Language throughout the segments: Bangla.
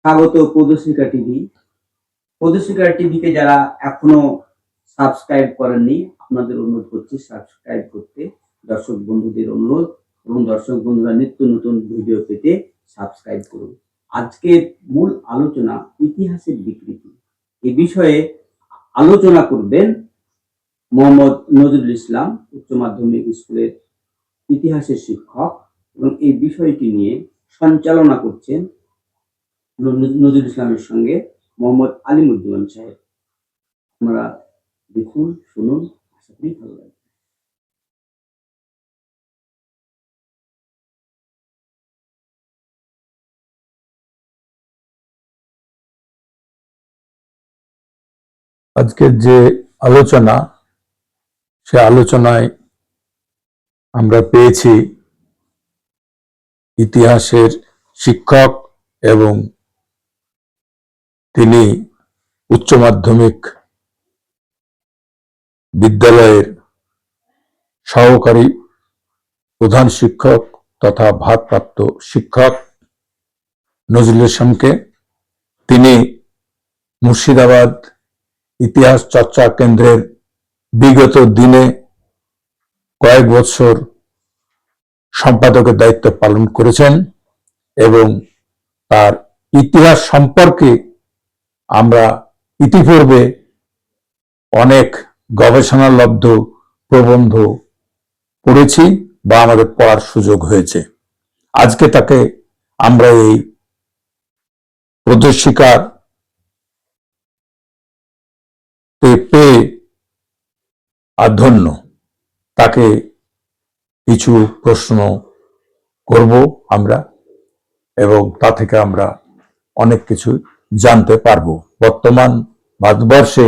স্বাগত পদশিকা টিভি। পদশিকা টিভিকে যারা এখনো সাবস্ক্রাইব করেননি, আপনাদের অনুরোধ করছি সাবস্ক্রাইব করতে। দর্শক বন্ধুদের অনুরোধ, এবং দর্শক বন্ধুরা নিত্য নতুন ভিডিও পেতে সাবস্ক্রাইব করুন। আজকের মূল আলোচনা ইতিহাসের বিকৃতি। এ বিষয়ে আলোচনা করবেন মোহাম্মদ নজরুল ইসলাম, উচ্চ মাধ্যমিক স্কুলের ইতিহাসের শিক্ষক, এবং এই বিষয়টি নিয়ে সঞ্চালনা করছেন নজরুল ইসলামের সঙ্গে মোহাম্মদ আলিমুজ্জামান সাহেব। আপনারা দেখুন, শুনুন, আশা করি ভালো লাগবে। আজকের যে আলোচনা, সে আলোচনায় আমরা পেয়েছি ইতিহাসের শিক্ষক এবং তিনি উচ্চ মাধ্যমিক বিদ্যালয়ের সহকারী প্রধান শিক্ষক তথা ভারপ্রাপ্ত শিক্ষক নজরুল ইসলামকে। তিনি মুর্শিদাবাদ ইতিহাস চর্চা কেন্দ্রের বিগত দিনে কয়েক বছর সম্পাদকের দায়িত্ব পালন করেছেন এবং তার ইতিহাস সম্পর্কে আমরা ইতিপূর্বে অনেক গবেষণালব্ধ প্রবন্ধ পড়েছি বা আমাদের পড়ার সুযোগ হয়েছে। আজকে তাকে আমরা এই প্রদর্শিকার পেয়ে ধন্য। তাকে কিছু প্রশ্ন করব আমরা এবং তা থেকে আমরা অনেক কিছু জানতে পারবো। বর্তমান ভারতবর্ষে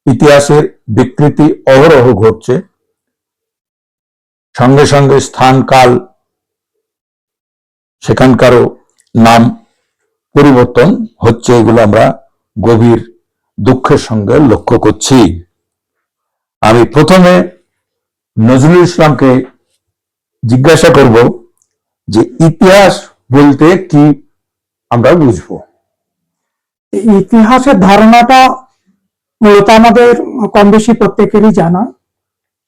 ইতিহাসের বিকৃতি অহরহ ঘটছে, সঙ্গে সঙ্গে স্থান কাল সেখানকারও নাম পরিবর্তন হচ্ছে। এগুলো আমরা গভীর দুঃখের সঙ্গে লক্ষ্য করছি। আমি প্রথমে নজরুল ইসলামকে জিজ্ঞাসা করব যে ইতিহাস বলতে কি আমরা বুঝবো। ইতিহাসের ধারণাটা মূলত আমাদের কম বেশি প্রত্যেকেরই জানা।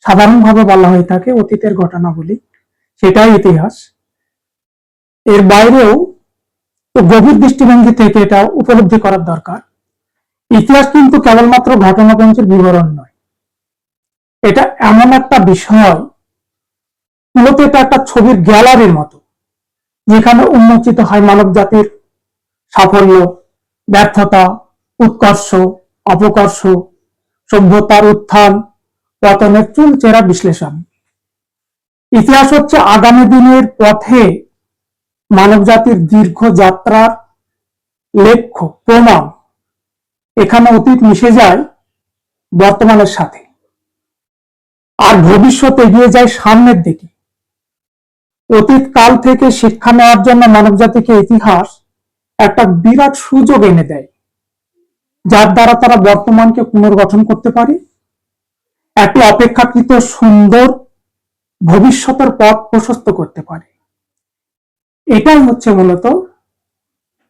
সাধারণভাবে বলা হয়ে থাকে অতীতের ঘটনাবলী, সেটাই ইতিহাস। এর বাইরেও গভীর দৃষ্টিভঙ্গি থেকে এটা উপলব্ধি করার দরকার। ইতিহাস কিন্তু কেবলমাত্র ঘটনাপঞ্জের বিবরণ নয়, এটা এমন একটা বিষয়, মূলত এটা একটা ছবির গ্যালারির মতো, যেখানে উন্মোচিত হয় মানব জাতির সাফল্য, ব্যর্থতা, উৎকর্ষ, অপকর্ষ, সভ্যতার উত্থান পতনের চুলচেরা বিশ্লেষণ। ইতিহাস হচ্ছে আগামী দিনের পথে মানব জাতির দীর্ঘ যাত্রার লক্ষ্য, প্রমাণ। এখানে অতীত মিশে যায় বর্তমানের সাথে, আর ভবিষ্যৎ এগিয়ে যায় সামনের দিকে। অতীত কাল থেকে শিক্ষা নেওয়ার জন্য মানব জাতিকে ইতিহাস একটা বিরাট সুযোগ এনে দেয়, যার দ্বারা তারা বর্তমানকে পুনর্গঠন করতে পারে, একটি অপেক্ষাকৃত সুন্দর ভবিষ্যতের পথ প্রশস্ত করতে পারে। এটাই হচ্ছে মূলত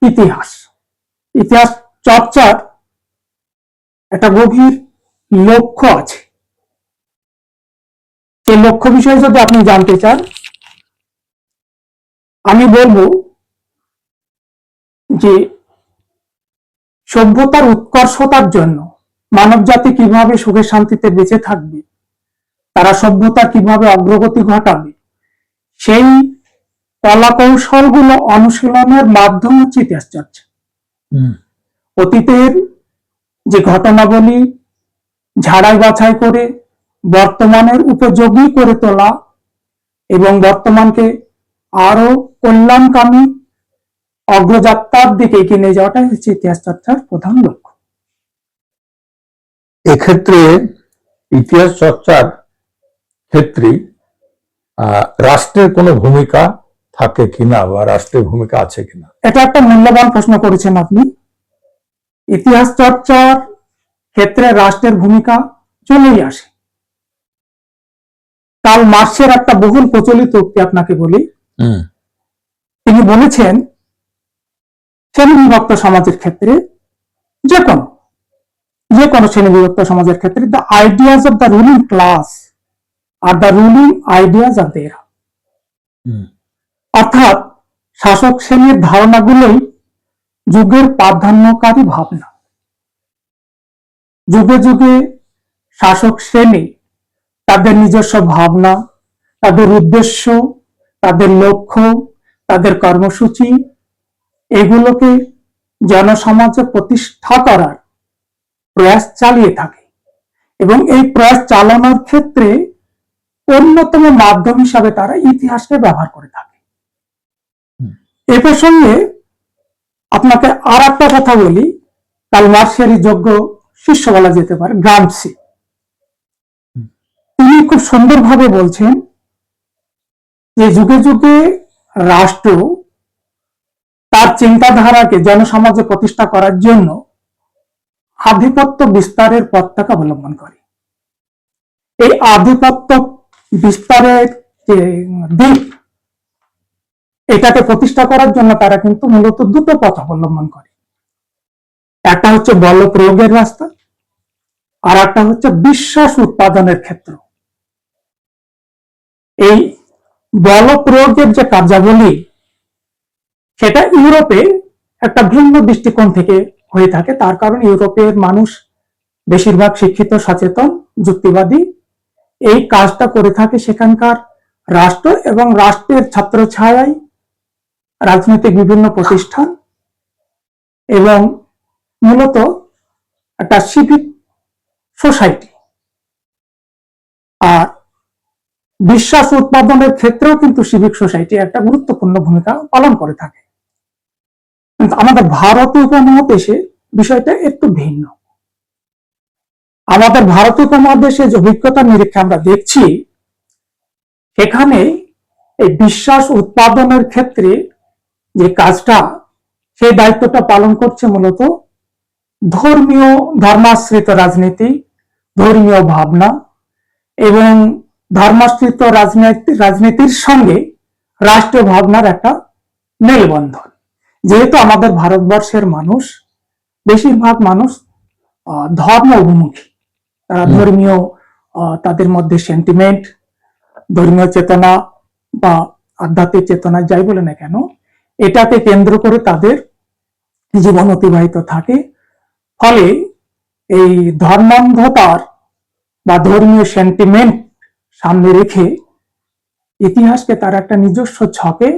ইতিহাস। ইতিহাস চর্চার একটা গভীর লক্ষ্য আছে। এই লক্ষ্য বিষয়ে যদি আপনি জানতে চান, আমি বলবো যে সভ্যতার উৎকর্ষতার জন্য মানব জাতি কিভাবে সুখে শান্তিতে বেঁচে থাকবে, তারা সভ্যতা কিভাবে অগ্রগতি ঘটাবে, সেই কলা কৌশলগুলো অনুশীলনের মাধ্যম হচ্ছে ইতিহাস চর্চা। অতীতের যে ঘটনাবলী ঝাড়াই বাছাই করে বর্তমানের উপযোগী করে তোলা এবং বর্তমানকে আরো কল্যাণকামী অগ্রযাত্রার দিকে এগিয়ে নিয়ে যাওয়াটাই হচ্ছে ইতিহাস চর্চার প্রধান লক্ষ্য। এক্ষেত্রে ইতিহাস চর্চার ক্ষেত্রে রাষ্ট্রের কোনো ভূমিকা থাকে কিনা বা রাষ্ট্রের ভূমিকা আছে কিনা, এটা একটা মূল্যবান প্রশ্ন করেছেন আপনি। ইতিহাস চর্চার ক্ষেত্রে রাষ্ট্রের ভূমিকা চলেই আসে। কার্ল মার্ক্সের একটা বহুল প্রচলিত উক্তি আপনাকে বলি। তিনি বলেছেন শ্রেণীবিভক্ত সমাজের ক্ষেত্রে, যে কোনো শ্রেণীবিভক্ত সমাজের ক্ষেত্রে, the ideas of the ruling class are the ruling ideas of their, অর্থাৎ শাসক শ্রেণীর ধারণাগুলোই যুগের প্রাধান্যকারী ভাবনা। যুগে যুগে শাসক শ্রেণী তাদের নিজস্ব ভাবনা, তাদের উদ্দেশ্য, তাদের লক্ষ্য, তাদের কর্মসূচি, এগুলোকে জনসমাজে প্রতিষ্ঠা করার প্রয়াস চালিয়ে থাকে এবং এই প্রয়াস চালানোর ক্ষেত্রে অন্যতম মাধ্যম হিসাবে তারা ইতিহাসকে ব্যবহার করে থাকে। এ প্রসঙ্গে আপনাকে আর একটা কথা বলি, কার্ল মার্ক্সেরই যোগ্য শিষ্য বলা যেতে পারে, গ্রামসি। তিনি খুব সুন্দরভাবে বলছেন যে যুগে যুগে রাষ্ট্র তার চিন্তাধারাকে জনসমাজে প্রতিষ্ঠা করার জন্য আধিপত্য বিস্তারের পথটাকে অবলম্বন করে। এই আধিপত্য বিস্তারের যে দিক, এটাকে প্রতিষ্ঠা করার জন্য তারা কিন্তু মূলত দুটো পথ অবলম্বন করে। একটা হচ্ছে বল প্রয়োগের রাস্তা, আর একটা হচ্ছে বিশ্বাস উৎপাদনের ক্ষেত্র। এই বল প্রয়োগের যে কার্যাবলী, সেটা ইউরোপে একটা ভিন্ন দৃষ্টিকোণ থেকে হয়ে থাকে। তার কারণ ইউরোপের মানুষ বেশিরভাগ শিক্ষিত, সচেতন, যুক্তিবাদী। এই কাজটা করে থাকে সেখানকার রাষ্ট্র এবং রাষ্ট্রের ছত্রছায়ায় রাজনৈতিক বিভিন্ন প্রতিষ্ঠান এবং মূলত একটা সিভিক সোসাইটি। আর বিশ্বাস উৎপাদনের ক্ষেত্রেও কিন্তু সিভিক সোসাইটি একটা গুরুত্বপূর্ণ ভূমিকা পালন করে থাকে। কিন্তু আমাদের ভারতীয় উপমহাদেশে বিষয়টা একটু ভিন্ন। আমাদের ভারতীয় উপমহাদেশে যে অভিজ্ঞতার নিরীক্ষে আমরা দেখছি, এখানে এই বিশ্বাস উৎপাদনের ক্ষেত্রে যে কাজটা, সেই দায়িত্বটা পালন করছে মূলত ধর্মাশ্রিত রাজনীতি, ধর্মীয় ভাবনা এবং ধর্মাশ্রিত রাজনীতির সঙ্গে রাষ্ট্রীয় ভাবনার একটা মেলবন্ধন। যেহেতু আমাদের ভারতবর্ষের মানুষ, বেশিরভাগ মানুষ ধর্ম অভিমুখী, তারা ধর্মীয়, তাদের মধ্যে সেন্টিমেন্ট, ধর্মীয় চেতনা বা আধ্যাত্মিক চেতনা যাই বলে না কেন, এটাকে কেন্দ্র করে তাদের জীবন অতিবাহিত থাকে। ফলে এই ধর্মান্ধতার বা ধর্মীয় সেন্টিমেন্ট সামনে রেখে ইতিহাসকে তার একটা নিজস্ব ছকে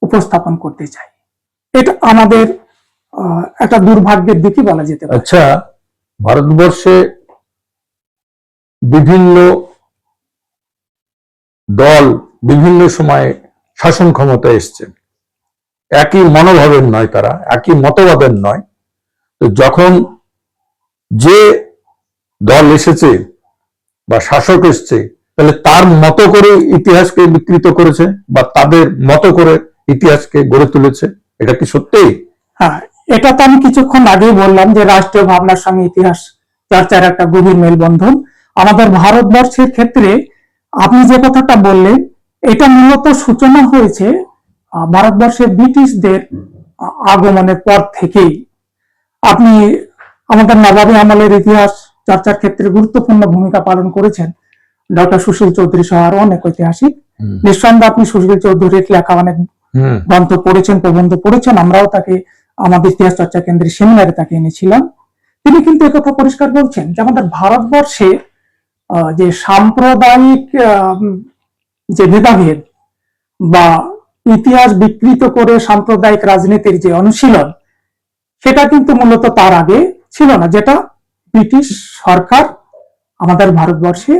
উপস্থাপন করতে চায়। এটা আমাদের একটা দুর্ভাগ্যের দিকে বলা যেতে পারে। আচ্ছা, ভারতবর্ষে বিভিন্ন দল বিভিন্ন সময়ে শাসন ক্ষমতায় এসছে, একই মনোভাবের নয়, তারা একই মতবাদের নয়। তো যখন যে দল এসেছে বা শাসক এসছে, তাহলে তার মতো করে ইতিহাসকে বিকৃত করেছে বা তাদের মতো করে ইতিহাসকে গড়ে তুলেছে, এটা কি সত্যি? হ্যাঁ, এটা তো আমি কিছুক্ষণ আগেই বললাম যে রাষ্ট্রীয় ভাবনার সঙ্গে ইতিহাস চর্চার একটা গভীর মেলবন্ধন। আমাদের ভারতবর্ষের ক্ষেত্রে আপনি যে কথাটা বললেন, এটা মূলত সূচনা হয়েছে ভারতবর্ষের ব্রিটিশদের আগমনের পর থেকেই। আপনি আমাদের নবাবী আমলের ইতিহাস চর্চার ক্ষেত্রে গুরুত্বপূর্ণ ভূমিকা পালন করেছেন ডক্টর সুশীল চৌধুরী সহ আরো অনেক ঐতিহাসিক। নিঃসন্দেহে আপনি সুশীল চৌধুরীর লেখা অনেক গ্রন্থ পড়েছেন, প্রবন্ধ পড়েছেন। আমরাও তাকে আমাদের ইতিহাস চর্চা কেন্দ্রের সেমিনারে তাকে এনেছিলাম। তিনি কিন্তু একথা পরিষ্কার বলছেন যে আমাদের ভারতবর্ষে যে সাম্প্রদায়িক যে ভেদাভেদ বা ইতিহাস বিকৃত করে সাম্প্রদায়িক রাজনীতির যে অনুশীলন, সেটা কিন্তু মূলত তার আগে ছিল না, যেটা ব্রিটিশ সরকার আমাদের ভারতবর্ষে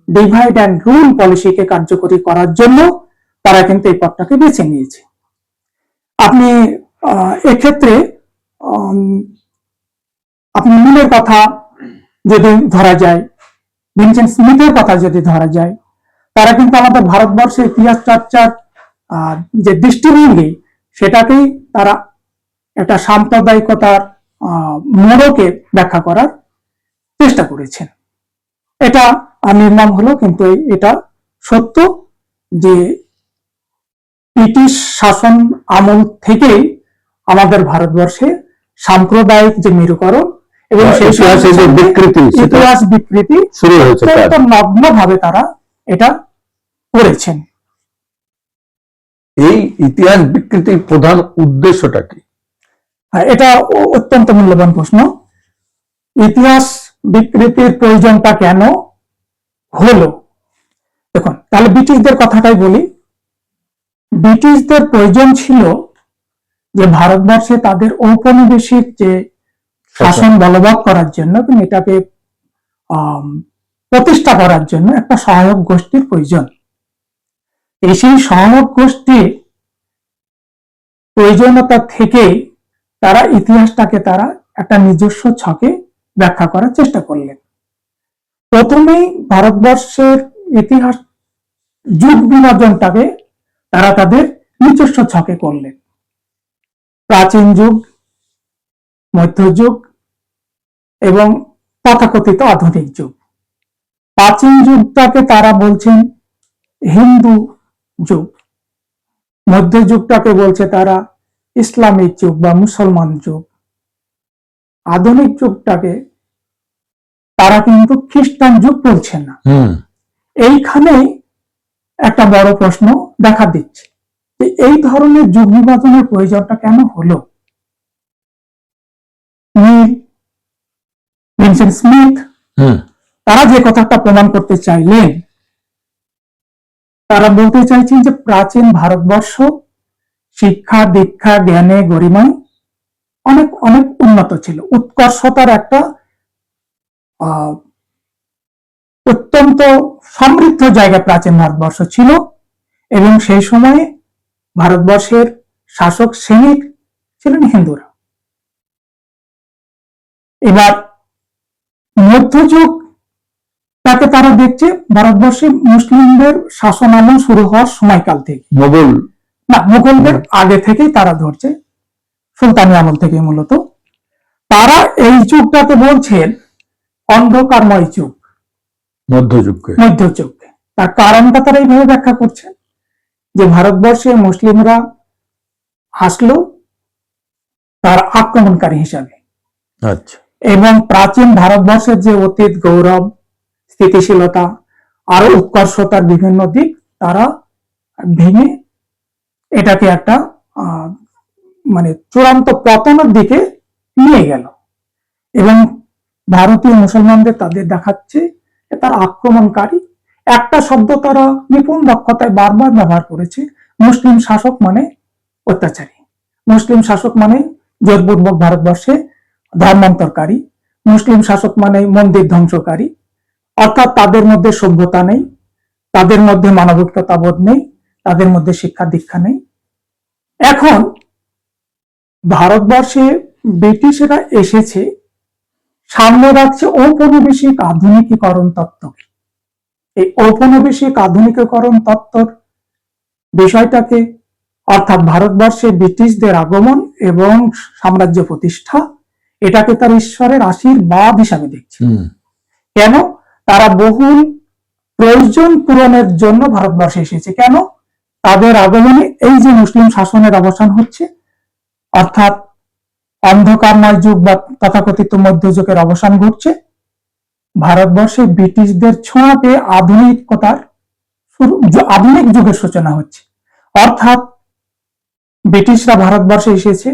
ডিভাইড অ্যান্ড রুল পলিসিকে কার্যকরী করার জন্য তারা কিন্তু এই পথটাকে বেছে নিয়েছে। আপনি এক্ষেত্রে আপনি মিলের কথা যদি ধরা যায়, ভিনসেন্ট স্মিথের কথা যদি ধরা যায়, তারা কিন্তু আমাদের ভারতবর্ষের ইতিহাস চর্চার যে দৃষ্টিভঙ্গি, সেটাকেই তারা একটা সাম্প্রদায়িকতার মোড়কে ব্যাখ্যা করার চেষ্টা করেছেন। এটা নির্নাম হলো, কিন্তু এটা সত্য যে ব্রিটিশ শাসন আমল থেকেই আমাদের ভারতবর্ষে সাম্প্রদায়িক যে মেরুকরণ এবং সেই ইতিহাসের যে বিকৃতি, সেটা ইতিহাস বিকৃতি শুরু হয়েছে তার। অত্যন্ত নগ্ন ভাবে তারা এটা করেছেন। এই ইতিহাস বিকৃতির প্রধান উদ্দেশ্যটা কি? এটা অত্যন্ত মূল্যবান প্রশ্ন। ইতিহাস বিকৃতির প্রয়োজনটা কেন হলো? দেখুন, তাহলে ব্রিটিশদের কথাটাই বলি। ব্রিটিশদের প্রয়োজন ছিল যে ভারতবর্ষে তাদের ঔপনিবেশিক যে শাসন বলবৎ করার জন্য এবং এটাকে প্রতিষ্ঠা করার জন্য একটা সহায়ক গোষ্ঠীর প্রয়োজন। এই সেই সহায়ক গোষ্ঠীর প্রয়োজনীয়তা থেকে তারা ইতিহাসটাকে তারা একটা নিজস্ব ছকে ব্যাখ্যা করার চেষ্টা করলেন। প্রথমেই ভারতবর্ষের ইতিহাস যুগ বিভাজনটাকে তারা তাদের নিজস্ব ছকে করলেন। প্রাচীন যুগ, মধ্যযুগ এবং তথাকথিত আধুনিক যুগ। প্রাচীন যুগটাকে তারা বলছেন হিন্দু যুগ, মধ্যযুগটাকে বলছে তারা ইসলামিক যুগ বা মুসলমান যুগ, আধুনিক যুগটাকে তারা কিন্তু খ্রিস্টান যুগ বলছেন না। এইখানেই একটা বড় প্রশ্ন দেখা দিচ্ছে যে এই ধরনের যুগ বিভাজনের প্রয়োজনটা কেন হলো। ভিনসেন্ট স্মিথ তারা যে কথাটা প্রমাণ করতে চাইলেন, তারা বলতে চাইছেন যে প্রাচীন ভারতবর্ষ শিক্ষা, দীক্ষা, জ্ঞানে, গরিমায় অনেক অনেক উন্নত ছিল। উৎকর্ষতার একটা অত্যন্ত সমৃদ্ধ জায়গা প্রাচীন ভারতবর্ষ ছিল এবং সেই সময়ে ভারতবর্ষের শাসক শ্রেণী ছিলেন হিন্দুরা। এবার মধ্যযুগ তাকে তারা দেখছে ভারতবর্ষে মুসলিমদের শাসন আমল শুরু হওয়ার সময়কাল থেকে, মুঘলদের আগে থেকেই তারা ধরছে, সুলতানি আমল থেকে মূলত। তারা এই যুগটাকে বলছেন অন্ধকারময় যুগ, মধ্যযুগ। তার কারণটা তারা এইভাবে ব্যাখ্যা করছেন যে ভারতবর্ষে মুসলিমরা আসলো তার আক্রমণকারী হিসাবে, এবং প্রাচীন ভারতবর্ষের যে অতীত গৌরব, স্থিতিশীলতা, আরো উৎকর্ষতার বিভিন্ন দিক তারা ভেঙে এটাকে একটা মানে চূড়ান্ত পতনের দিকে নিয়ে গেল। এবং ভারতীয় মুসলমানদের তাদের দেখাচ্ছে তারা আক্রমণকারী। একটা শব্দ তারা নিপুণ দক্ষতায় বারবার ব্যবহার করেছে, মুসলিম শাসক মানে অত্যাচারী, মুসলিম শাসক মানে জোরপূর্বক ভারতবর্ষে ধর্মান্তরকারী, মুসলিম শাসক মানে মন্দির ধ্বংসকারী। অর্থাৎ তাদের মধ্যে সভ্যতা নেই, তাদের মধ্যে মানবিকতা বোধ নেই, তাদের মধ্যে শিক্ষা দীক্ষা নেই। এখন ভারতবর্ষে ব্রিটিশরা এসেছে, সামনে রাখছে ঔপনিবেশিক আধুনিকীকরণ তত্ত্বকে। এই ঔপনিবেশিক আধুনিকীকরণ তত্ত্বর বিষয়টাকে, অর্থাৎ ভারতবর্ষে ব্রিটিশদের আগমন এবং সাম্রাজ্য প্রতিষ্ঠা, এটাকে তার ঈশ্বরের আশীর্বাদ হিসাবে দেখছে। কেন? তারা বহুল প্রয়োজন পূরণের জন্য ভারতবর্ষে এসেছে। কেন? তাদের আগমনে এই যে মুসলিম শাসনের অবসান হচ্ছে, অর্থাৎ অন্ধকারময় যুগ বা তথাকথিত মধ্যযুগের অবসান ঘটছে, ভারতবর্ষে ব্রিটিশদের ছোঁয়াতে আধুনিকতার আধুনিক যুগের সূচনা হচ্ছে। অর্থাৎ ব্রিটিশরা ভারতবর্ষে এসেছে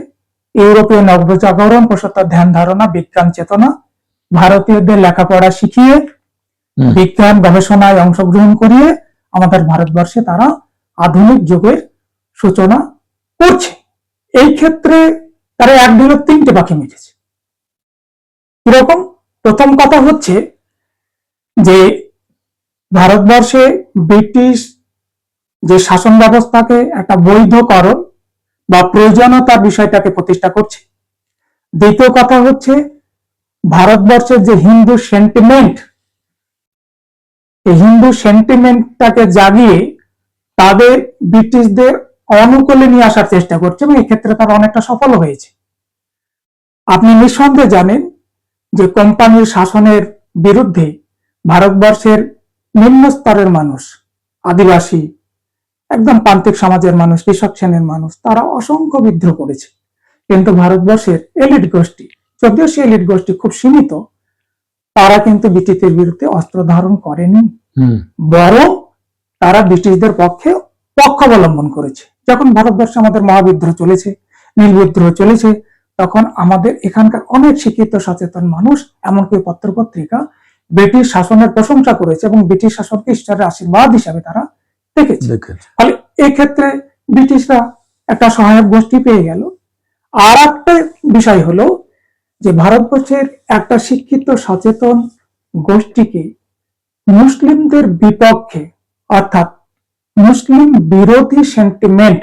ইউরোপীয় নবজাগরণ, প্রসূত ধ্যান ধারণা, বিজ্ঞান চেতনা, ভারতীয়দের লেখাপড়া শিখিয়ে, বিজ্ঞান গবেষণায় অংশগ্রহণ করিয়ে আমাদের ভারতবর্ষে তারা আধুনিক যুগের সূচনা করছে। এই ক্ষেত্রে তারা এক ঢিলে তিনটে পাখি মেরেছে। কিরকম? প্রথম কথা হচ্ছে যে ভারতবর্ষে ব্রিটিশ যে শাসন ব্যবস্থাকে একটা বৈধকরণ বা প্রয়োজনীয়তার বিষয়টাকে প্রতিষ্ঠা করছে। দ্বিতীয় কথা হচ্ছে ভারতবর্ষের যে হিন্দু সেন্টিমেন্ট, এই হিন্দু সেন্টিমেন্টটাকে জাগিয়ে তাদের ব্রিটিশদের অনুকূলে নিয়ে আসার চেষ্টা করছে এবং এক্ষেত্রে তারা অনেকটা সফল হয়েছে। আপনি নিঃসন্দেহে জানেন যে কোম্পানির শাসনের বিরুদ্ধে ভারতবর্ষের নিম্ন স্তরের মানুষ, আদিবাসী, একদম প্রান্তিক সমাজের মানুষ, কৃষক শ্রেণীর মানুষ, তারা অসংখ্য বিদ্রোহ করেছে। কিন্তু ভারতবর্ষের এলিট গোষ্ঠী, যদিও সে এলিট গোষ্ঠী খুব সীমিত, তারা কিন্তু ব্রিটিশদের বিরুদ্ধে অস্ত্র ধারণ করেনি, বরং তারা ব্রিটিশদের পক্ষে পক্ষ অবলম্বন করেছে। যখন ভারতবর্ষে আমাদের মহাবিদ্রোহ চলেছে, নীল বিদ্রোহ চলেছে, তখন আমাদের এখানকার অনেক শিক্ষিত সচেতন মানুষ, এমনকি পত্রপত্রিকা, ব্রিটিশ শাসনের প্রশংসা করেছে এবং ব্রিটিশ শাসনকে ঈশ্বরের আশীর্বাদ হিসাবে তারা দেখেছে। ফলে এক্ষেত্রে ব্রিটিশরা একটা সহায়ক গোষ্ঠী পেয়ে গেল। আর একটা বিষয় হলো যে ভারতবর্ষের একটা শিক্ষিত সচেতন গোষ্ঠীকে মুসলিমদের বিপক্ষে, অর্থাৎ মুসলিম বিরোধী সেন্টিমেন্ট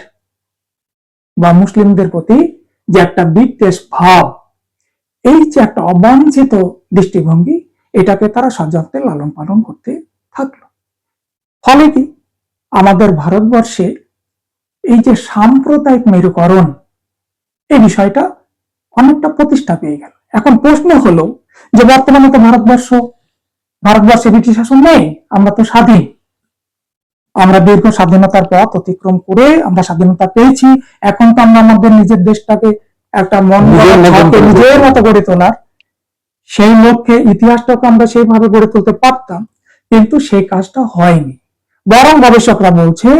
বা মুসলিমদের প্রতি যে একটা বিদ্বেষ ভাব, এই যে একটা অবাঞ্ছিত দৃষ্টিভঙ্গি, এটাকে তারা সযত্নে লালন পালন করতে থাকলো। ফলে কি আমাদের ভারতবর্ষে এই যে সাম্প্রদায়িক মেরুকরণ, এই বিষয়টা অনেকটা প্রতিষ্ঠা পেয়ে গেল। এখন প্রশ্ন হলো যে বর্তমানে তো ভারতবর্ষে ব্রিটিশ শাসন নেই, আমরা তো স্বাধীন, আমরা দীর্ঘ স্বাধীনতার পথ অতিক্রম করে আমরা স্বাধীনতা পেয়েছি। এখন তো আমরা আমাদের নিজের দেশটাকে একটা নিজের মতো গড়ে তোলার সেই লক্ষ্যে ইতিহাসটাকে আমরা সেইভাবে গড়ে তুলতে পারতাম, কিন্তু সেই কাজটা হয়নি। বরং গবেষকরা বলছে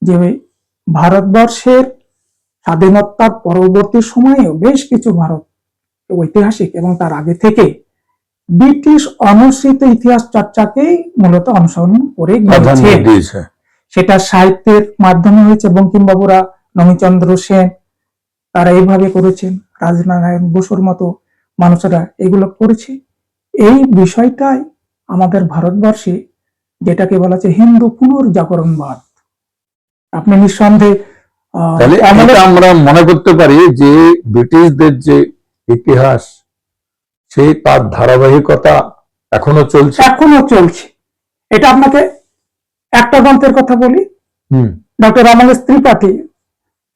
যে ভারতবর্ষের স্বাধীনতার পরবর্তী সময়েও বেশ কিছু ভারত ঐতিহাসিক এবং তার আগে থেকে ব্রিটিশ অনুসৃত ইতিহাস চর্চাকেই মূলত অনুসরণ করে গিয়েছে। সেটা সাহিত্যের মাধ্যমে হয়েছে, বঙ্কিমবাবুরা, নমিচন্দ্র সেন, তারা এইভাবে করেছেন, রাজনারায়ণ বসুর মতো মানুষেরা এগুলো করেছে। এই বিষয়টাই আমাদের ভারতবর্ষে যেটাকে বলা হচ্ছে হিন্দু পুনর্জাগরণবাদ। আপনি নিঃসন্দেহে আমরা মনে করতে পারি যে ব্রিটিশদের যে ইতিহাস, সেই তার ধারাবাহিকতা এখনো চলছে। এটা আপনাকে একটা গ্রন্থের কথা বলি, ডক্টর রামানুজ ত্রিপাঠী,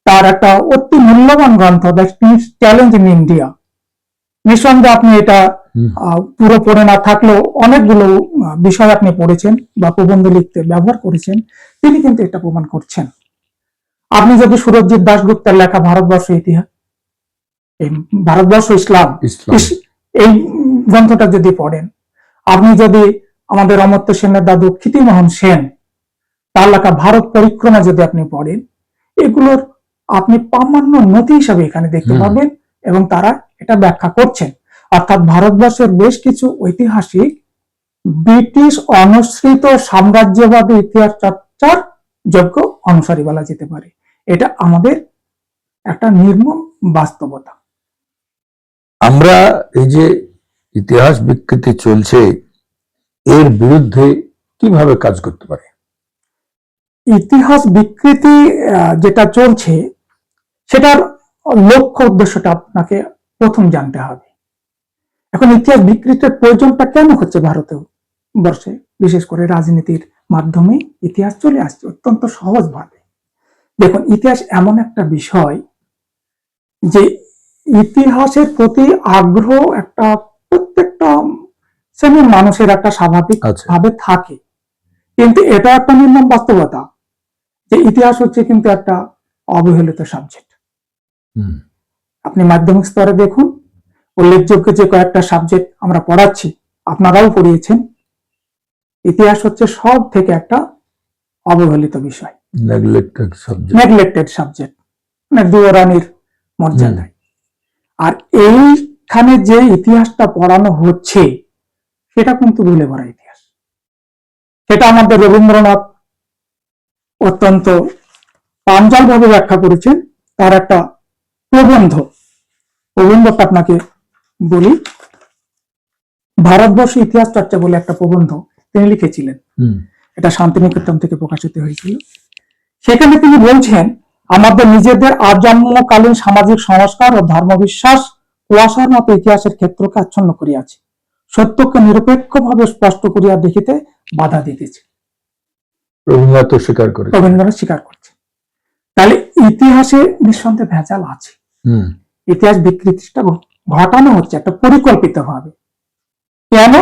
তার একটা অতি মূল্যবান গ্রন্থ দ্য চ্যালেঞ্জ ইন ইন্ডিয়া। নিঃসন্দেহে আপনি এটা পুরো পড়ে না থাকলেও অনেকগুলো বিষয় আপনি পড়েছেন বা প্রবন্ধ লিখতে ব্যবহার করেছেন, তিনি কিন্তু এটা প্রমাণ করছেন। আপনি যদি সুরজিৎ দাশগুপ্তের লেখা ভারতবর্ষ ইতিহাস, ভারতবর্ষ ইসলাম, এই গ্রন্থটা যদি পড়েন, আপনি যদি আমাদের অমর্ত্য সেনের দাদু ক্ষিতিমোহন সেন তার লেখা ভারত পরিক্রমা যদি আপনি পড়েন, এগুলোর আপনি প্রামাণ্য নথি হিসাবে এখানে দেখতে পাবেন এবং তারা এটা ব্যাখ্যা করছেন। অর্থাৎ ভারতবর্ষের বেশ কিছু ঐতিহাসিক ব্রিটিশ অনুসৃত সাম্রাজ্যবাদী ইতিহাস চর্চার যোগ্য অনুসারী বলা যেতে পারে। এটা আমাদের একটা নির্মম বাস্তবতা। আমরা এই যে ইতিহাস বিকৃতি চলছে, এর বিরুদ্ধে কিভাবে কাজ করতে পারি? ইতিহাস বিকৃতি যেটা চলছে, সেটার লক্ষ্য উদ্দেশ্যটা আপনাকে প্রথম জানতে হবে। এখন ইতিহাস বিকৃতির প্রয়োজনটা কেন হচ্ছে ভারতে বর্ষে, বিশেষ করে রাজনীতির মাধ্যমে ইতিহাস চলে আসছে অত্যন্ত সহজভাবে। দেখুন, ইতিহাস এমন একটা বিষয় যে ইতিহাসের প্রতি আগ্রহ একটা প্রত্যেকটা শ্রেণীর মানুষের একটা স্বাভাবিক ভাবে থাকে, কিন্তু এটা একটা নির্মম বাস্তবতা যে ইতিহাস হচ্ছে কিন্তু একটা অবহেলিত সাবজেক্ট। আপনি মাধ্যমিক স্তরে দেখুন, উল্লেখযোগ্য যে কয়েকটা সাবজেক্ট আমরা পড়াচ্ছি, আপনারাও পড়িয়েছেন, ইতিহাস হচ্ছে সব থেকে একটা অবহেলিত বিষয়, নেগলেক্টেড সাবজেক্ট, মানে দুয়োরানির মর্যাদায়। আর এইখানে যে ইতিহাসটা পড়ানো হচ্ছে সেটা কিন্তু ভুলে ভরা ইতিহাস। সেটা আমাদের রবীন্দ্রনাথ অত্যন্ত প্রাঞ্জল ভাবে ব্যাখ্যা করেছেন। তার একটা প্রবন্ধটা আপনাকে বলি। ভারতবর্ষ ইতিহাস চর্চা বলে একটা প্রবন্ধ তিনি লিখেছিলেন, এটা শান্তিনিকেতন থেকে প্রকাশিত হয়েছিল। সেখানে তিনি বলছেন, আমাদের নিজেদের আজন্মকালীন সামাজিক সংস্কার ও ধর্মবিশ্বাস কুয়াশার মতো ইতিহাসের ক্ষেত্রকে আচ্ছন্ন করিয়াছে, সত্যকে নিরপেক্ষভাবে স্পষ্ট করিয়া দেখিতে বাধা দিতেছে। রবীন্দ্রনাথ স্বীকার করছে। তাহলে ইতিহাসে নিঃসন্দেহে ভেজাল আছে। ইতিহাস বিকৃতিটা ঘটানো হচ্ছে একটা পরিকল্পিত ভাবে। কেন?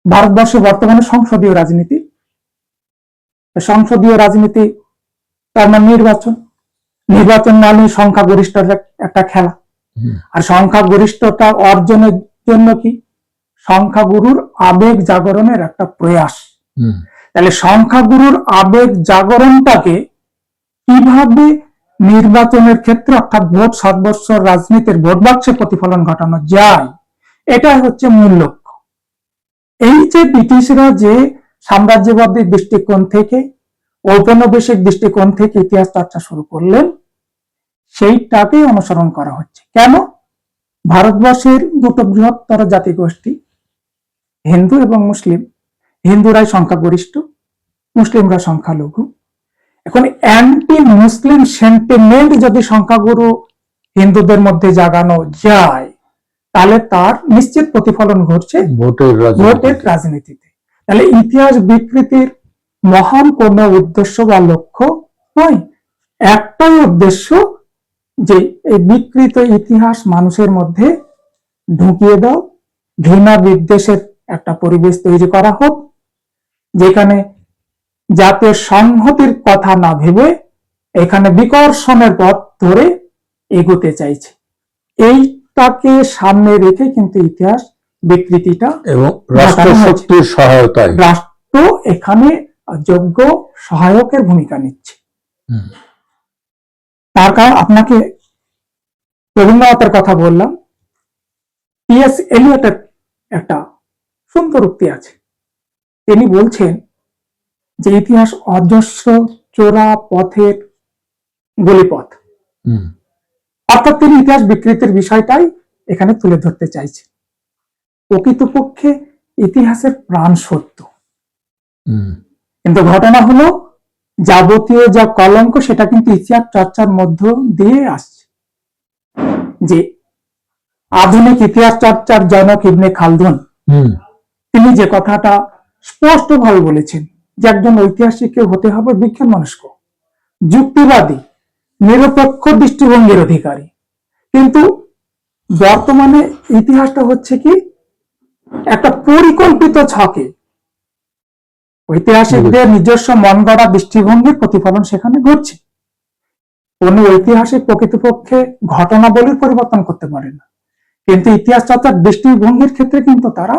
ভারতবর্ষে বর্তমানে সংসদীয় রাজনীতি, তার মানে নির্বাচন, নির্বাচন মানে সংখ্যাগরিষ্ঠের একটা খেলা। হুম, আর সংখ্যাগরিষ্ঠতা অর্জনের জন্য কি সংখ্যাগুরুর আবেগ জাগরণের একটা প্রয়াস। হুম, তাহলে সংখ্যাগুরুর আবেগ জাগরণটাকে কিভাবে নির্বাচনের ক্ষেত্রে অর্থাৎ ভোট সাতবৎসর রাজনীতির ভোট বাক্সে প্রতিফলন ঘটানো যায়, এটা হচ্ছে মূল লক্ষ্য। এই যে ব্রিটিশরা যে সাম্রাজ্যবাদী দৃষ্টিকোণ থেকে, ঔপনিবেশিক দৃষ্টিকোণ থেকে ইতিহাস চর্চা শুরু করলেন, সেইটাকেই অনুসরণ করা হচ্ছে। কেন? ভারতবর্ষের দুটো বৃহত্তর জাতিগোষ্ঠী, হিন্দু এবং মুসলিম। হিন্দুরাই সংখ্যাগরিষ্ঠ, মুসলিমরা সংখ্যালঘু। এখন অ্যান্টি মুসলিম সেন্টিমেন্ট যদি সংখ্যাগুরু হিন্দুদের মধ্যে জাগানো যায়, তাহলে তার নিশ্চিত প্রতিফলন ঘটছে ভোটের রাজনীতিতে। তাহলে ইতিহাস বিকৃতির মহান কোন উদ্দেশ্য বা লক্ষ্য নয়, একটাই উদ্দেশ্য, যে এই বিকৃত ইতিহাস মানুষের মধ্যে ঢুকিয়ে দাও, ঘৃণা বিদ্বেষের একটা পরিবেশ তৈরি করা হোক, যেখানে জাতীয় সংহতির কথা না ভেবে এখানে বিকর্ষণের পথ ধরে এগোতে চাইছে। এইটাকে সামনে রেখে কিন্তু ইতিহাস বিকৃতিটা এবং রাষ্ট্রশক্তির সহায়তায় রাষ্ট্র এখানে যোগ্য সহায়কের ভূমিকা নিচ্ছে। হুম, তার কারণ আপনাকে রবীন্দ্রনাথের কথা বললাম, টি.এস. এলিয়টের একটা সুন্দর উক্তি আছে। তিনি বলছেন যে ইতিহাস অজস্র চোরা পথের গলিপথ। হুম, অর্থাৎ তিনি ইতিহাস বিকৃতির বিষয়টাই এখানে তুলে ধরতে চাইছে। প্রকৃতপক্ষে ইতিহাসের প্রাণ সত্য, হুম, কিন্তু ঘটনা হলো যাবতীয় যা কলঙ্ক সেটা কিন্তু ইতিহাস চর্চার মধ্য দিয়ে আসছে। যে আধুনিক ইতিহাস চর্চার জনক ইবনে খালদুন, হুম, তিনি যে কথাটা স্পষ্টভাবে বলেছেন যে একজন ঐতিহাসিককে হতে হবে বিজ্ঞান মনস্ক, যুক্তিবাদী, নিরপেক্ষ দৃষ্টিভঙ্গির অধিকারী। কিন্তু বর্তমানে ইতিহাসটা হচ্ছে কি একটা পরিকল্পিত ছকে ঐতিহাসিকদের নিজস্ব মন গড়া দৃষ্টিভঙ্গির প্রতিফলন সেখানে ঘটছে। কোন ঐতিহাসিক প্রকৃতপক্ষে ঘটনাবলীর পরিবর্তন করতে পারে না, কিন্তু ইতিহাস চর্চার দৃষ্টিভঙ্গির ক্ষেত্রে কিন্তু তারা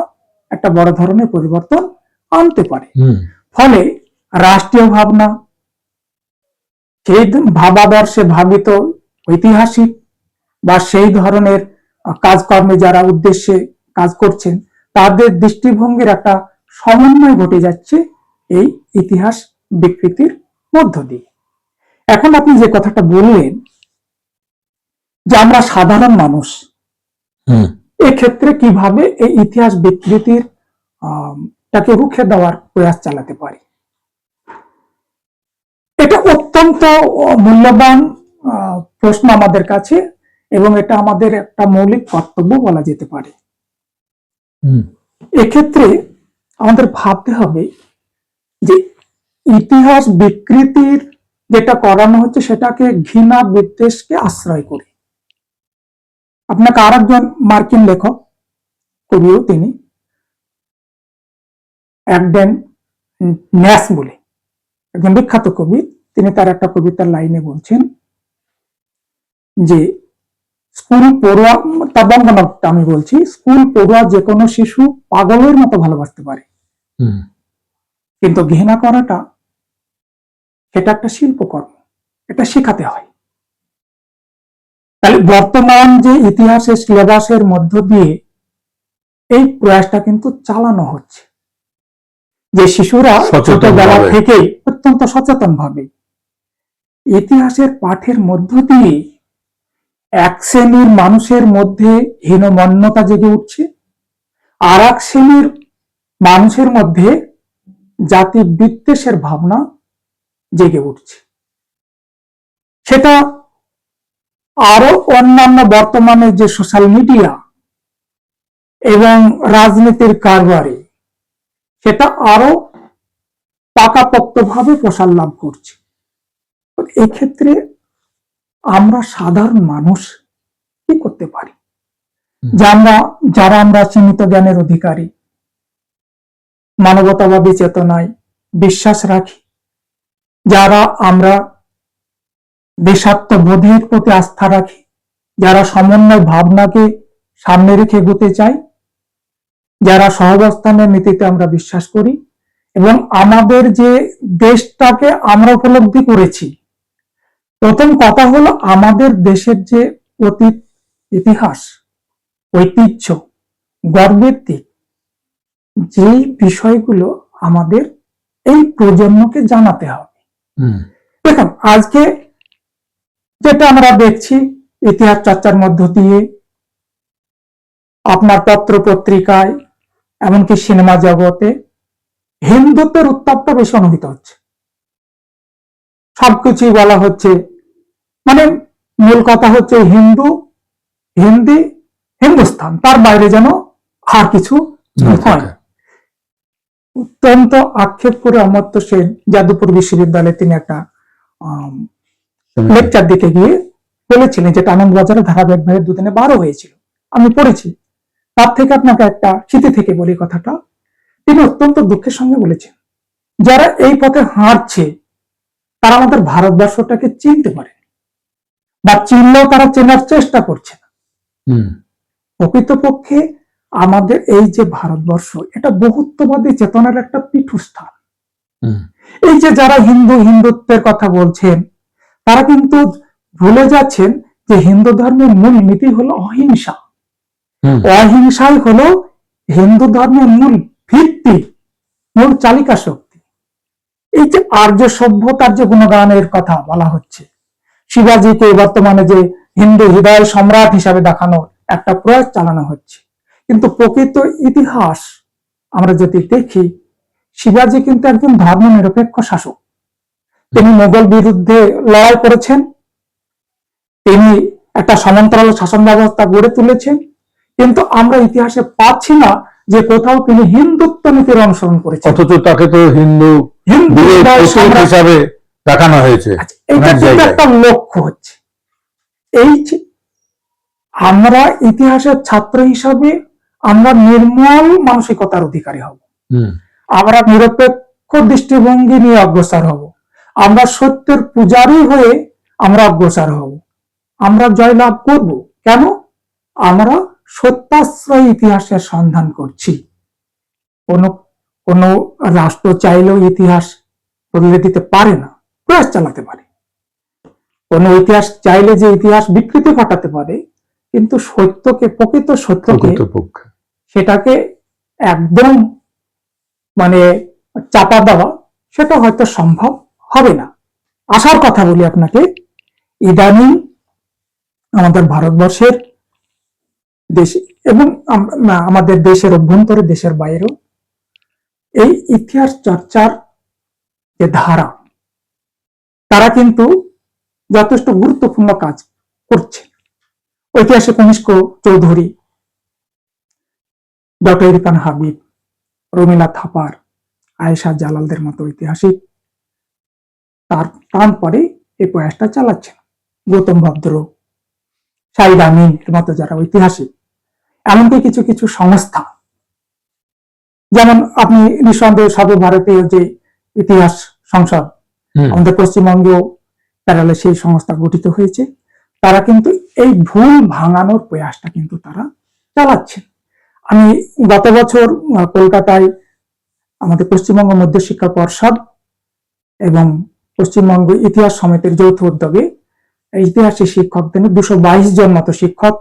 একটা বড় ধরনের পরিবর্তন আনতে পারে। হুম, ফলে রাষ্ট্রীয় ভাবনা, সেই ভাবাদর্শে ভাবিত ঐতিহাসিক বা সেই ধরনের কাজকর্মে যারা উদ্দেশ্যে কাজ করছেন, তাদের দৃষ্টিভঙ্গির একটা সমন্বয় ঘটে যাচ্ছে এই ইতিহাস বিকৃতির মধ্য দিয়ে। এখন আপনি যে কথাটা বললেন যে আমরা সাধারণ মানুষ, হুম, এক্ষেত্রে কিভাবে এই ইতিহাস বিকৃতির তাকে রুখে দেওয়ার প্রয়াস চালাতে পারি, এটা অত্যন্ত মূল্যবান প্রশ্ন আমাদের কাছে, এবং এটা আমাদের একটা মৌলিক কর্তব্য বলা যেতে পারে। হুম, এক্ষেত্রে আমাদের ভাবতে হবে যে ইতিহাস বিকৃতির যেটা করানো হচ্ছে সেটাকে ঘৃণা বিদ্বেষকে আশ্রয় করে। আপনাকে আর একজন মার্কিন লেখক, কবিও তিনি, একডেন ন্যাশ বলে একজন বিখ্যাত কবি, তিনি তার একটা কবিতার লাইনে বলছেন যে স্কুল পড়ুয়া, তার বঙ্গনাট্য আমি বলছি, স্কুল পড়ুয়া যে কোনো শিশু পাগলের মতো ভালোবাসতে পারে, হুম, কিন্তু ঘৃণা করাটা সেটা একটা শিল্পকর্ম, এটা শেখাতে হয়। তাহলে বর্তমান যে ইতিহাসের সিলেবাসের মধ্য দিয়ে এই প্রয়াসটা কিন্তু চালানো হচ্ছে, যে শিশুরা ছোটবেলা থেকেই অত্যন্ত সচেতন ভাবে ইতিহাসের পাঠের মধ্য দিয়ে এক শ্রেণীর মানুষের মধ্যে হীনমন্যতা জেগে উঠছে, আর এক শ্রেণীর মানুষের মধ্যে জাতি বিদ্বেষের ভাবনা জেগে উঠছে। সেটা আরো অন্যান্য বর্তমানে যে সোশ্যাল মিডিয়া এবং রাজনীতির কারবারে সেটা আরো পাকাপোক্তভাবে প্রসার লাভ করছে। এক্ষেত্রে আমরা সাধারণ মানুষ কি করতে পারি? যারা আমরা সীমিত জ্ঞানের অধিকারী, মানবতাবাদী চেতনায় বিশ্বাস রাখি, যারা আমরা দেশাত্মবোধের প্রতি আস্থা রাখি, যারা সমন্বয় ভাবনাকে সামনে রেখে এগোতে চাই, যারা সহাবস্থানের নীতিতে আমরা বিশ্বাস করি, এবং আমাদের যে দেশটাকে আমরা উপলব্ধি করেছি। প্রথম কথা হলো আমাদের দেশের যে অতীত ইতিহাস, ঐতিহ্য, গর্বের দিক, যে বিষয়গুলো আমাদের এই প্রজন্মকে জানাতে হবে। দেখুন, আজকে যেটা আমরা দেখছি ইতিহাস চর্চার মধ্য দিয়ে, আপনার পত্র পত্রিকায়, এমনকি সিনেমা জগতে হিন্দুত্বের উত্তাপটা বেশি অনুভূত হচ্ছে। সবকিছুই বলা হচ্ছে, মানে মূল কথা হচ্ছে হিন্দু, হিন্দি, হিন্দুস্তান, তার বাইরে যেন আর কিছু হয়। অত্যন্ত আক্ষেপ করে অমর্ত্য সেন যাদবপুর বিশ্ববিদ্যালয়ে তিনি একটা লেকচার দিতে গিয়ে বলেছিলেন, যেটা আনন্দবাজারে ধারাবাহিকভাবে দুদিনে 12 হয়েছিল, আমি পড়েছি। তার থেকে আপনাকে একটা স্মৃতি থেকে বলি কথাটা। তিনি অত্যন্ত দুঃখের সঙ্গে বলেছেন, যারা এই পথে হাঁটছে তারা আমাদের ভারতবর্ষটাকে চিনতে পারে, বা চিনলেও তারা চেনার চেষ্টা করছে না। প্রকৃতপক্ষে আমাদের এই যে ভারতবর্ষ, এটা বহুত্ববাদী চেতনার একটা পীঠস্থান। এই যে যারা হিন্দুত্বের কথা বলছেন, তারা কিন্তু ভুলে যাচ্ছেন যে হিন্দু ধর্মের মূল নীতি হলো অহিংসা। অহিংসাই হলো হিন্দু ধর্মের মূল ভিত্তি, মূল চালিকা শক্তি। এই যে আর্য সভ্যতার যে গুণগানের কথা বলা হচ্ছে, শিবাজিকে বর্তমানে যে হিন্দু হৃদয় সম্রাট হিসাবে দেখানোর একটা প্রয়াস চালানো হচ্ছে, কিন্তু প্রকৃত ইতিহাস আমরা যদি দেখি, শিবাজি কিন্তু একজন ধর্মনিরপেক্ষ শাসক। তিনি মোগল বিরুদ্ধে লড়াই করেছেন, তিনি একটা সমান্তরাল শাসন ব্যবস্থা গড়ে তুলেছেন, কিন্তু আমরা ইতিহাসে পাচ্ছি না যে কোথাও তিনি হিন্দুত্ব নীতির অনুসরণ করেছেন। অথচ তাকে তো হিন্দু হিসাবে দেখানো হয়েছে। এটা কিন্তু একটা লক্ষ্য হচ্ছে, এই আমরা ইতিহাসের ছাত্র হিসাবে আমরা নির্মল মানসিকতার অধিকারী হব, আমরা নিরপেক্ষ দৃষ্টিভঙ্গি নিয়ে অগ্রসর হব, আমরা সত্যের পূজারী হয়ে আমরা অগ্রসর হব, আমরা জয়লাভ করব। কেন? আমরা সত্যাশ্রয় ইতিহাসের সন্ধান করছি। কোন রাষ্ট্র চাইলেও ইতিহাস বদলে দিতে পারে না, প্রয়াস চালাতে পারে। কোন ইতিহাস চাইলে যে ইতিহাস বিকৃতি ঘটাতে পারে, কিন্তু সত্যকে, প্রকৃত সত্যকে, সেটাকে একদম মানে চাপা দেওয়া, সেটা হয়তো সম্ভব হবে না। আশার কথা বলি আপনাকে, ইদানিং আমাদের ভারতবর্ষের দেশে এবং আমাদের দেশের অভ্যন্তরে, দেশের বাইরেও এই ইতিহাস চর্চার যে ধারা, তারা কিন্তু যথেষ্ট গুরুত্বপূর্ণ কাজ করছে। ঐতিহাসিক কনিষ্ক চৌধুরী, ডক্টর ইরফান হাবিব, রমিলা থাপার, আয়েশা জালালদের মতো ঐতিহাসিক তার প্রাণ পরে এই প্রয়াসটা চালাচ্ছেন। গৌতম ভদ্র, শাহিদ আমিন এর মতো যারা ঐতিহাসিক, এমনকি কিছু কিছু সংস্থা, যেমন আপনি নিঃসন্দেহে সর্বভারতীয় যে ইতিহাস সংসদ আমাদের পশ্চিমবঙ্গেও প্যারালে সেই সংস্থা গঠিত হয়েছে, তারা কিন্তু এই ভুল ভাঙানোর প্রয়াসটা কিন্তু তারা চালাচ্ছেন। আমি গত বছর কলকাতায় আমাদের পশ্চিমবঙ্গ মধ্য শিক্ষা পর্ষদ এবং পশ্চিমবঙ্গ ইতিহাস সমিতির যৌথ উদ্যোগে ইতিহাসের শিক্ষকদের 222 জন মতো শিক্ষক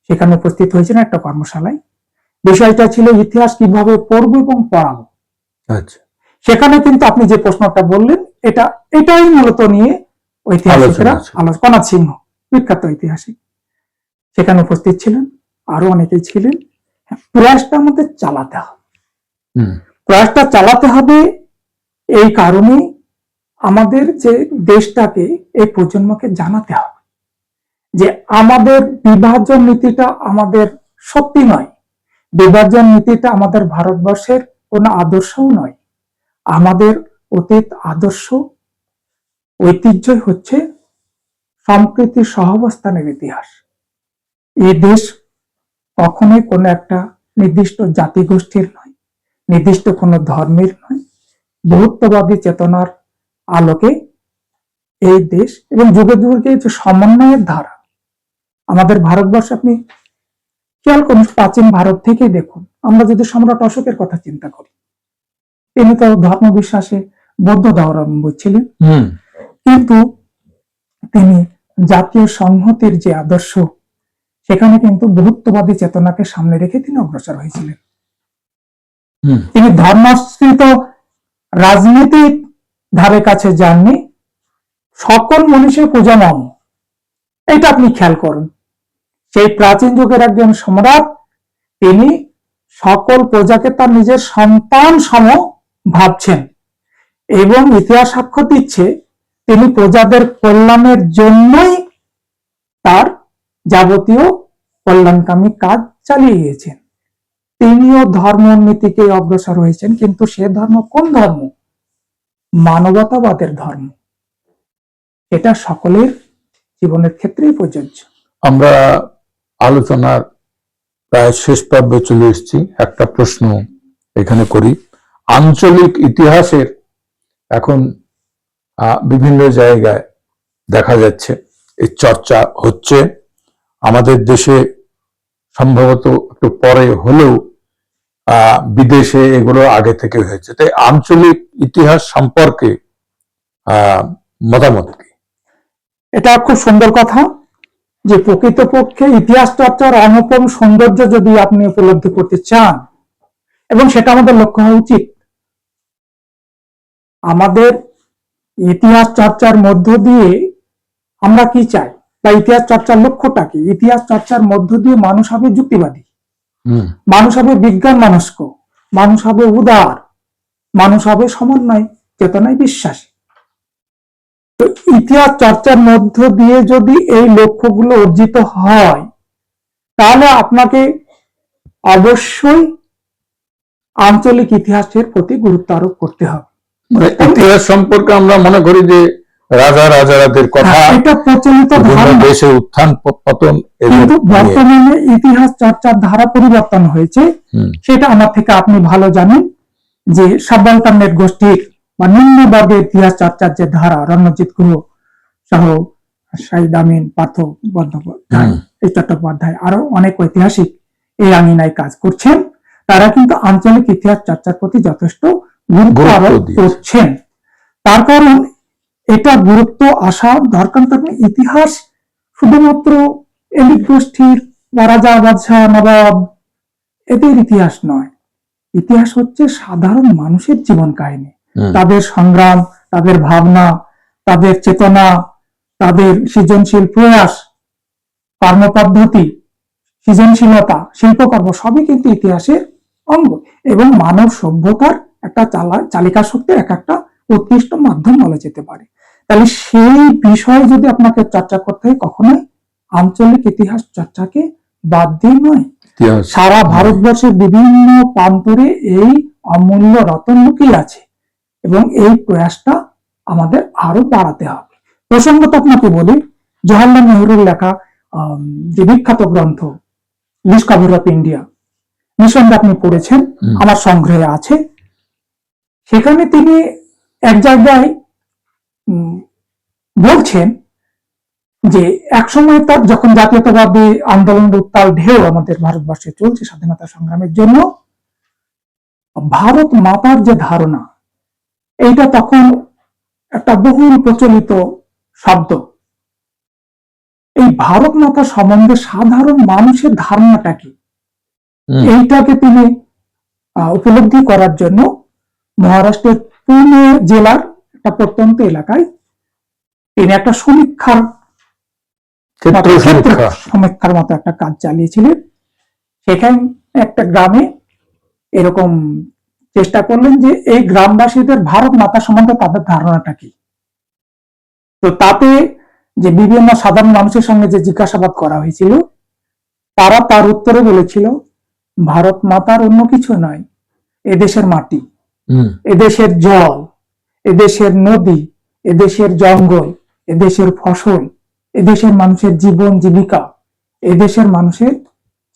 সেখানে উপস্থিত হয়েছেন একটা কর্মশালায়। বিষয়টা ছিল ইতিহাস কিভাবে পড়বো এবং পড়াবো। আচ্ছা, সেখানে কিন্তু আপনি যে প্রশ্নটা বললেন, এটাই মূলত নিয়ে ঐতিহাসিকরা আলোচনা, কনাথ সিংহ বিখ্যাত ঐতিহাসিক সেখানে উপস্থিত ছিলেন, আরো অনেকেই ছিলেন। প্রয়াসটা আমাদের চালাতে হবে, প্রয়াসটা চালাতে হবে। এই কারণে আমাদের যে দেশটাকে, এই প্রজন্মকে জানাতে হবে যে আমাদের বিভাজন নীতিটা আমাদের সত্যি নয়, বিভাজন নীতিটা আমাদের ভারতবর্ষের কোনো আদর্শও নয়। আমাদের অতীত আদর্শ ঐতিহ্যই হচ্ছে সম্প্রীতি সহাবস্থানের ইতিহাস। এই দেশ কখনোই কোনো একটা নির্দিষ্ট জাতিগোষ্ঠীর নয়, নির্দিষ্ট কোনো ধর্মের নয়, বহুত্ববাদী চেতনার আলোকে এই দেশ এবং যুগে যুগে যে সমন্বয়ের ধারা আমাদের ভারতবর্ষে, আপনি খেয়াল করুন, প্রাচীন ভারত থেকেই দেখুন, আমরা যদি সম্রাট অশোকের কথা চিন্তা করি, তিনি তো ধর্ম বিশ্বাসে বৌদ্ধ ধর্মাবলম্বী ছিলেন, কিন্তু তিনি জাতীয় সংহতির যে আদর্শ, সেখানে কিন্তু বহুত্ববাদী চেতনাকে সামনে রেখে তিনি অগ্রসর হয়েছিলেন। তিনি ধর্মাশ্রিত রাজনীতির ধারে কাছে যাননি, সকল মনীষীর পূজামম। এটা আপনি খেয়াল করুন, সেই প্রাচীন যুগের একজন সম্রাট, তিনি সকল প্রজাকে তার নিজের সন্তান সম ভাবছেন এবং ইতিহাস সাক্ষ্য দিচ্ছে তিনি প্রজাদের কল্যাণের জন্যই তার যাবতীয় কল্যাণকামী কাজ চালিয়ে গিয়েছেন। তিনিও ধর্মনীতিকে অগ্রসর হয়েছেন, কিন্তু সে ধর্ম কোন ধর্ম? মানবতাবাদের ধর্ম। এটা সকলের জীবনের ক্ষেত্রেই প্রযোজ্য। আমরা আলোচনার প্রায় শেষ পর্বে চলে এসেছি। একটা প্রশ্ন এখানে করি। আঞ্চলিক ইতিহাসের এখন বিভিন্ন জায়গায় দেখা যাচ্ছে এই চর্চা হচ্ছে, আমাদের দেশে সম্ভবত একটু পরে হলেও বিদেশে এগুলো আগে থেকে হয়েছে। তাই আঞ্চলিক ইতিহাস সম্পর্কে মতামত কি? এটা খুব সুন্দর কথা, যে প্রকৃতপক্ষে ইতিহাস চর্চার অনুপম সৌন্দর্য যদি আপনি উপলব্ধি করতে চান, এবং সেটা আমাদের লক্ষ্য হওয়া উচিত, আমাদের ইতিহাস চর্চার মধ্য দিয়ে আমরা কি চাই, বা ইতিহাস চর্চার লক্ষ্যটা কি? ইতিহাস চর্চার মধ্য দিয়ে মানুষ হবে যুক্তিবাদী, মানুষ হবে বিজ্ঞান মনস্ক, মানুষ হবে উদার, মানুষ হবে সমন্বয় চেতনায় বিশ্বাসী। তো ইতিহাস চর্চার মধ্য দিয়ে যদি এই লক্ষ্যগুলো অর্জিত হয়, তাহলে আপনাকে অবশ্যই আঞ্চলিক ইতিহাসের প্রতি গুরুত্ব আরোপ করতে হবে। মানে ইতিহাস সম্পর্কে আমরা মনে করি যে রাজাদের কথা, এটা প্রচলিত ধারণা, দেশের উত্থান পতন, কিন্তু বর্তমানে ইতিহাস চর্চার ধারা পরিবর্তন হয়েছে। সেটা আমার থেকে আপনি ভালো জানেন যে সাবল্টারনেট গোষ্ঠীর বা নিম্ন বর্গের ইতিহাস চর্চার যে ধারা, রণজিৎ গুহ সহ শাহিদ আমিন, পার্থ বন্দ্যোপাধ্যায়, এই চট্টোপাধ্যায়, আরো অনেক ঐতিহাসিক এই আঙিনায় কাজ করছেন। তারা কিন্তু আঞ্চলিক ইতিহাস চর্চার প্রতি যথেষ্ট গুরুত্ব আরোপ করছেন। তার কারণ এটা গুরুত্ব আসা দরকার। কারণ ইতিহাস শুধুমাত্র এলিট গোষ্ঠীর রাজা বাদশাহ নবাব এদের ইতিহাস নয়। ইতিহাস হচ্ছে সাধারণ মানুষের জীবন কাহিনী, তাদের সংগ্রাম, তাদের ভাবনা, তাদের চেতনা, তাদের সৃজনশীল প্রয়াস, কর্মপদ্ধতি, সৃজনশীলতা, শিল্পকর্ম, সবই কিন্তু ইতিহাসের অঙ্গ এবং মানব সভ্যতার একটা চালিকা শক্তির একটা উৎকৃষ্ট মাধ্যম বলা যেতে পারে। তাহলে সেই বিষয়ে যদি আপনাকে চর্চা করতে হয়, কখনোই আঞ্চলিক ইতিহাস চর্চাকে বাদ দিয়ে নয়। সারা ভারতবর্ষের বিভিন্ন প্রান্তরে এই অমূল্য রতন লুকিয়ে আছে এবং এই প্রয়াসটা আমাদের আরো বাড়াতে হবে। প্রসঙ্গত আপনাকে বলি, জওহরলাল নেহরুর লেখা যে বিখ্যাত গ্রন্থ ডিসকভারি অফ ইন্ডিয়া, নিঃসন্দেহে আপনি পড়েছেন, আমার সংগ্রহে আছে। সেখানে তিনি এক জায়গায় বলছেন যে একসময় তার যখন জাতীয়তাবাদী আন্দোলনের উত্তাল ঢেউ আমাদের ভারতবর্ষে চলছে স্বাধীনতা সংগ্রামের জন্য, ভারত মাতার যে ধারণা, এইটা তখন একটা বহুল প্রচলিত শব্দ। এই ভারত মাতা সম্বন্ধে সাধারণ মানুষের ধারণাটা কি, এইটাকে তিনি উপলব্ধি করার জন্য মহারাষ্ট্রের পুনে জেলার একটা প্রত্যন্ত এলাকায় তিনি একটা সমীক্ষার মতো একটা কাজ চালিয়েছিলেন। সেখানে একটা গ্রামে এরকম চেষ্টা করলেন যে এই গ্রামবাসীদের ভারত মাতা সম্বন্ধে তাদের ধারণাটা কি। তো তাতে যে বিভিন্ন সাধারণ মানুষের সঙ্গে যে জিজ্ঞাসাবাদ করা হয়েছিল, তারা তার উত্তরে বলেছিল, ভারত মাতার অন্য কিছু নয়, এদেশের মাটি, এদেশের জল, এদেশের নদী, এদেশের জঙ্গল, এদেশের ফসল, এদেশের মানুষের জীবন জীবিকা, এদেশের মানুষের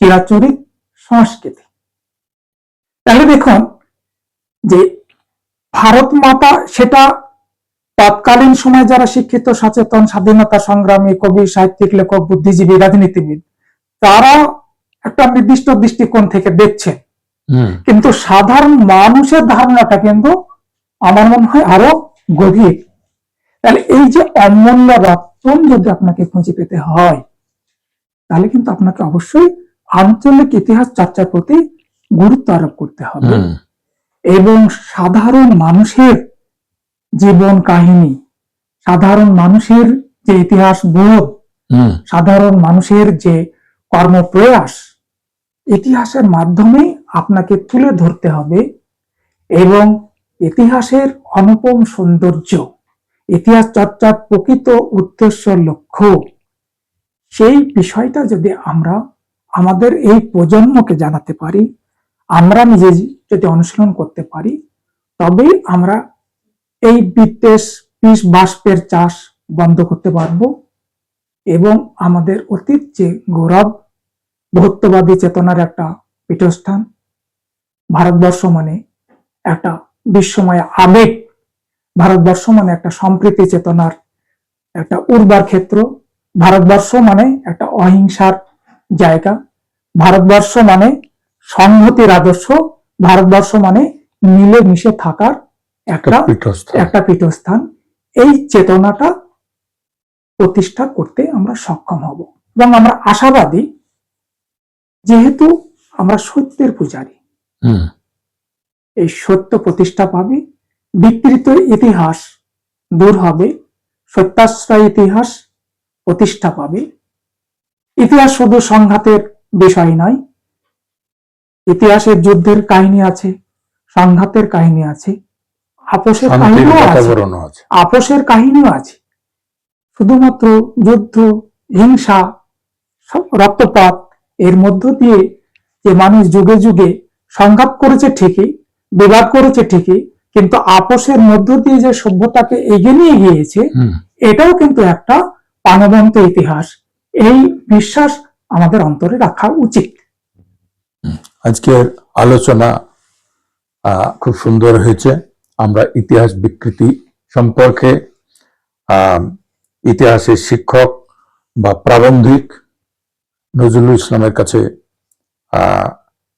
চিরাচরিত সংস্কৃতি। তাহলে দেখুন যে ভারত মাতা সেটা তৎকালীন সময় যারা শিক্ষিত, সচেতন, স্বাধীনতা সংগ্রামী, কবি, সাহিত্যিক, লেখক, বুদ্ধিজীবী, রাজনীতিবিদ, তারা একটা নির্দিষ্ট দৃষ্টিকোণ থেকে দেখছেন, কিন্তু সাধারণ মানুষের ধারণাটা কিন্তু আমার মনে হয় আরো গভীর। তাহলে এই যে অমূল্য রত্ন যদি আপনাকে খুঁজে পেতে হয়, তাহলে কিন্তু আপনাকে অবশ্যই আঞ্চলিক ইতিহাস চর্চার প্রতি গুরুত্ব আরোপ করতে হবে এবং সাধারণ মানুষের জীবন কাহিনী, সাধারণ মানুষের যে ইতিহাস বোধ, সাধারণ মানুষের যে কর্মপ্রয়াস, ইতিহাসের মাধ্যমে আপনাকে তুলে ধরতে হবে এবং ইতিহাসের অনুপম সৌন্দর্য, ইতিহাস চর্চার প্রকৃত উদ্দেশ্য, লক্ষ্য, সেই বিষয়টা যদি আমরা আমাদের এই প্রজন্মকে জানাতে পারি, আমরা নিজে যদি অনুশীলন করতে পারি, তবেই আমরা এই বিদ্বেষ, বিষ বাষ্পের চাষ বন্ধ করতে পারবো এবং আমাদের অতীত যে গৌরব, বহুত্ববাদী চেতনার একটা পীঠস্থান, ভারতবর্ষ মানে একটা বিশ্বময় আবেগ, ভারতবর্ষ মানে একটা সম্প্রীতি চেতনার একটা উর্বর ক্ষেত্র, ভারতবর্ষ মানে একটা অহিংসার জায়গা, ভারতবর্ষ মানে সংহতির আদর্শ, ভারতবর্ষ মানে মিলেমিশে থাকার একটা পীঠস্থান। এই চেতনাটা প্রতিষ্ঠা করতে আমরা সক্ষম হব এবং আমরা আশাবাদী, যেহেতু আমরা সত্যের পূজারী, এই সত্য প্রতিষ্ঠা পাবে, বিকৃত ইতিহাস দূর হবে, সত্যাশ্রয় ইতিহাস প্রতিষ্ঠা পাবে। ইতিহাস শুধু সংঘাতের বিষয় নয়, ইতিহাসের যুদ্ধের কাহিনী আছে, সংঘাতের কাহিনী আছে, আপোষের কাহিনীও আছে। শুধুমাত্র যুদ্ধ, হিংসা, রক্তপাত এর মধ্য দিয়ে যে মানুষ যুগে যুগে সংঘাত করেছে ঠিকই, বিবাদ করেছে ঠিকই, কিন্তু আপোষের মধ্য দিয়ে যে সভ্যতাকে এগিয়ে নিয়ে গিয়েছে, এটাও কিন্তু একটা প্রাণবন্ত ইতিহাস। এই বিশ্বাস আমাদের অন্তরে রাখা উচিত। আজকের আলোচনা খুব সুন্দর হয়েছে। আমরা ইতিহাস বিকৃতি সম্পর্কে ইতিহাসের শিক্ষক বা প্রাবন্ধিক নজরুল ইসলামের কাছে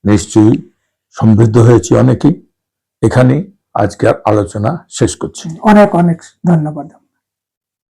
নিশ্চয়ই সমৃদ্ধ হয়েছে অনেকেই। এখানে আজকের আলোচনা শেষ করছি। অনেক অনেক ধন্যবাদ।